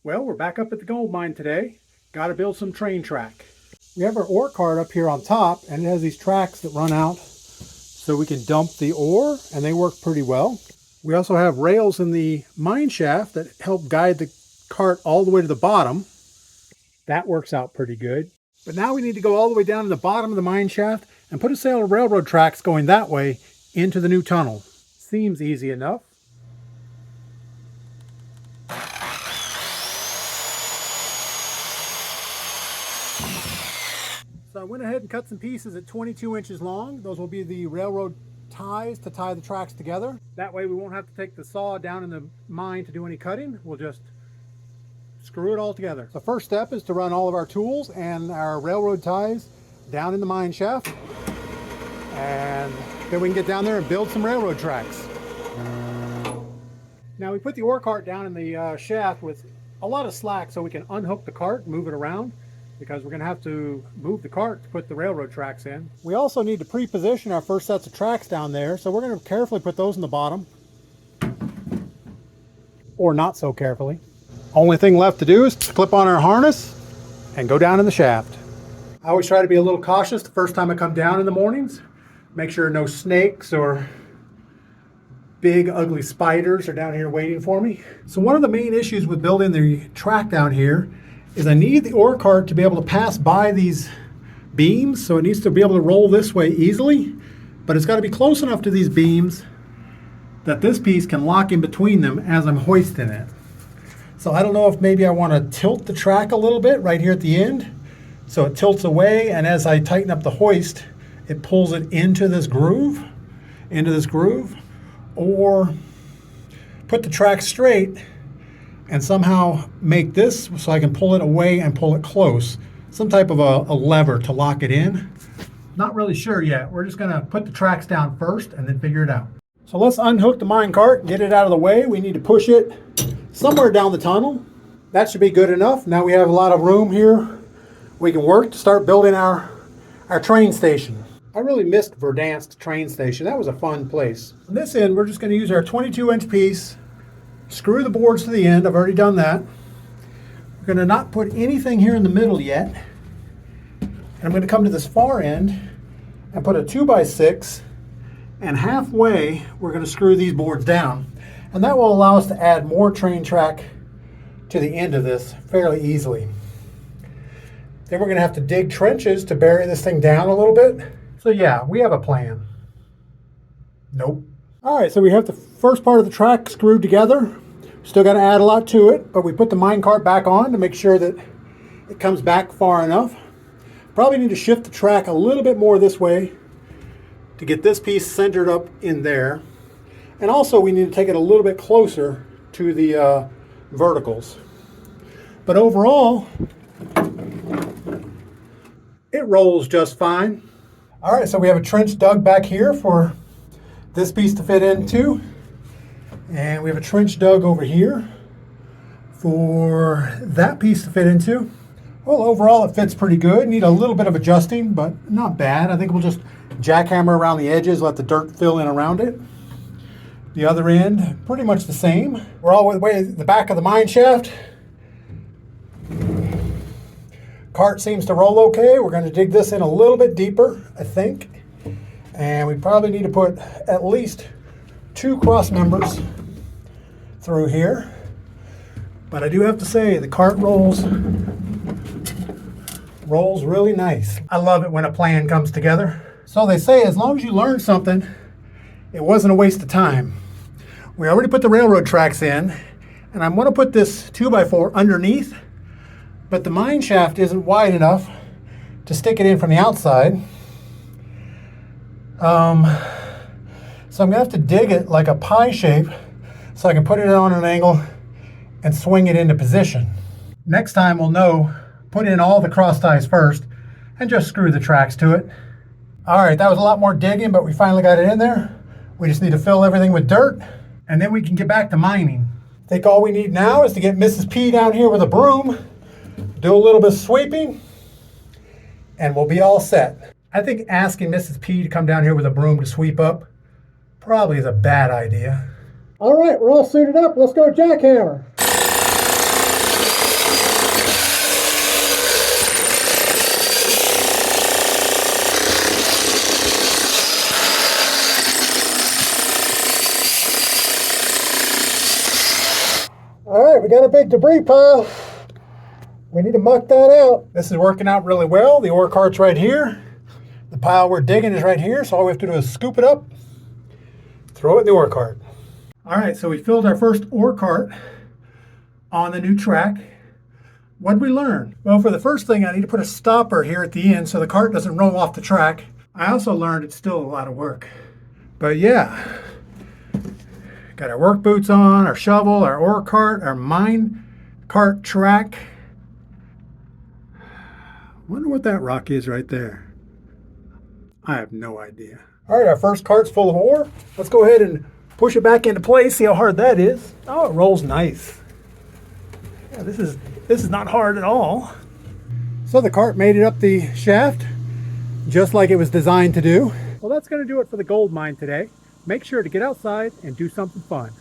Well, we're back up at the gold mine today. Got to build some train track. We have our ore cart up here on top, and it has these tracks that run out so we can dump the ore, and they work pretty well. We also have rails in the mine shaft that help guide the cart all the way to the bottom. That works out pretty good. But now we need to go all the way down to the bottom of the mine shaft and put a sail of railroad tracks going that way into the new tunnel. Seems easy enough. So I went ahead and cut some pieces at 22 inches long. Those will be the railroad ties to tie the tracks together. That way we won't have to take the saw down in the mine to do any cutting. We'll just screw it all together. The first step is to run all of our tools and our railroad ties down in the mine shaft. And then we can get down there and build some railroad tracks. Now we put the ore cart down in the shaft with a lot of slack so we can unhook the cart and move it around, because we're going to have to move the cart to put the railroad tracks in. We also need to pre-position our first sets of tracks down there, so we're going to carefully put those in the bottom. Or not so carefully. Only thing left to do is to clip on our harness and go down in the shaft. I always try to be a little cautious the first time I come down in the mornings. Make sure no snakes or big ugly spiders are down here waiting for me. So one of the main issues with building the track down here is I need the ore cart to be able to pass by these beams, so it needs to be able to roll this way easily, but it's got to be close enough to these beams that this piece can lock in between them as I'm hoisting it. So I don't know if maybe I want to tilt the track a little bit right here at the end, so it tilts away, and as I tighten up the hoist, it pulls it into this groove, or put the track straight and somehow make this so I can pull it away and pull it close. Some type of a lever to lock it in. Not really sure yet. We're just gonna put the tracks down first and then figure it out. So let's unhook the mine cart and get it out of the way. We need to push it somewhere down the tunnel. That should be good enough. Now we have a lot of room here. We can work to start building our train station. I really missed Verdansk train station. That was a fun place. On this end, we're just gonna use our 22-inch piece. Screw the boards to the end. I've already done that. We're going to not put anything here in the middle yet. And I'm going to come to this far end and put a 2x6, and halfway we're going to screw these boards down. And that will allow us to add more train track to the end of this fairly easily. Then we're going to have to dig trenches to bury this thing down a little bit. So yeah, we have a plan. Nope. All right, so we have the first part of the track screwed together. Still got to add a lot to it, but we put the mine cart back on to make sure that it comes back far enough. Probably need to shift the track a little bit more this way to get this piece centered up in there. And also we need to take it a little bit closer to the verticals. But overall, it rolls just fine. All right, so we have a trench dug back here for this piece to fit into, and we have a trench dug over here for that piece to fit into. Well, overall it fits pretty good. Need a little bit of adjusting, but not bad. I think we'll just jackhammer around the edges, let the dirt fill in around it. The other end, pretty much the same. We're all the way at the back of the mine shaft. Cart seems to roll okay. We're going to dig this in a little bit deeper, I think. And we probably need to put at least 2 cross members through here. But I do have to say, the cart rolls really nice. I love it when a plan comes together. So they say, as long as you learn something, it wasn't a waste of time. We already put the railroad tracks in, and I'm going to put this 2x4 underneath, but the mine shaft isn't wide enough to stick it in from the outside. So I'm going to have to dig it like a pie shape so I can put it on an angle and swing it into position. Next time we'll know, put in all the cross ties first and just screw the tracks to it. All right, that was a lot more digging, but we finally got it in there. We just need to fill everything with dirt, and then we can get back to mining. I think all we need now is to get Mrs. P down here with a broom, do a little bit of sweeping, and we'll be all set. I think asking Mrs. P to come down here with a broom to sweep up probably is a bad idea. All right, we're all suited up. Let's go jackhammer. got a big debris pile. We need to muck that out. This is working out really well. The ore cart's right here. The pile we're digging is right here, so all we have to do is scoop it up, throw it in the ore cart. All right, so we filled our first ore cart on the new track. What did we learn? Well, for the first thing, I need to put a stopper here at the end so the cart doesn't roll off the track. I also learned it's still a lot of work. But yeah, got our work boots on, our shovel, our ore cart, our mine cart track. Wonder what that rock is right there. I have no idea. All right, our first cart's full of ore. Let's go ahead and push it back into place, see how hard that is. Oh, it rolls nice. Yeah, this is not hard at all. So the cart made it up the shaft, just like it was designed to do. Well, that's going to do it for the gold mine today. Make sure to get outside and do something fun.